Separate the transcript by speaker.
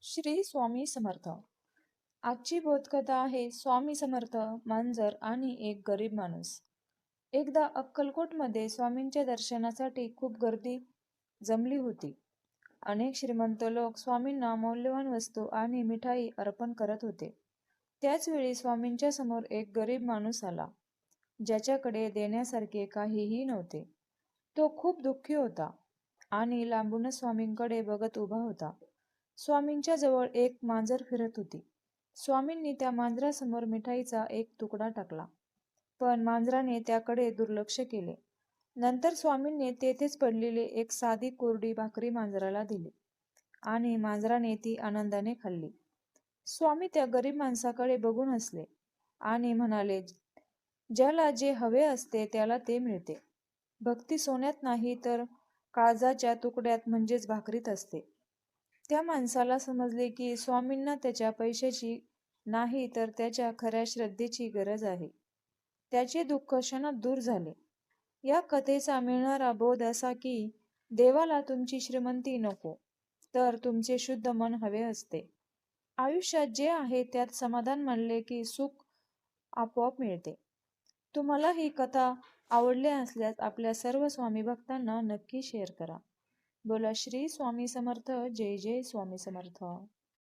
Speaker 1: श्री स्वामी समर्थ. आजची बोधकथा आहे स्वामी समर्थ, मांजर आणि एक गरीब माणूस. एकदा अक्कलकोटमध्ये स्वामींच्या दर्शनासाठी खूप गर्दी जमली होती. अनेक श्रीमंत लोक स्वामींना मौल्यवान वस्तू आणि मिठाई अर्पण करत होते. त्याच वेळी स्वामींच्या समोर एक गरीब माणूस आला, ज्याच्याकडे देण्यासारखे काहीही नव्हते. तो खूप दुःखी होता आणि लांबूनच स्वामींकडे बघत उभा होता. स्वामींच्या जवळ एक मांजर फिरत होती. स्वामींनी त्या मांजरासमोर मिठाईचा एक तुकडा टाकला, पण मांजराने त्याकडे दुर्लक्ष केले. नंतर स्वामींनी तेथेच पडलेली एक साधी कोरडी भाकरी मांजराला दिली आणि मांजराने ती आनंदाने खाल्ली. स्वामी त्या गरीब माणसाकडे बघून हसले आणि म्हणाले, ज्याला जे हवे असते त्याला ते मिळते. भक्ती सोन्यात नाही तर काळजाच्या तुकड्यात म्हणजेच भाकरीत असते. त्या माणसाला समजले की स्वामींना त्याच्या पैशाची नाही तर त्याच्या खऱ्या श्रद्धेची गरज आहे. त्याचे दुःख क्षणात दूर झाले. या कथेचा मिळणारा बोध असा की देवाला तुमची श्रीमंती नको, तर तुमचे शुद्ध मन हवे असते. आयुष्यात जे आहे त्यात समाधान मानले की सुख आपोआप मिळते. तुम्हाला ही कथा आवडली असल्यास आपल्या सर्व स्वामी भक्तांना नक्की शेअर करा. बोला श्री स्वामी समर्थ. जय जय स्वामी समर्थ.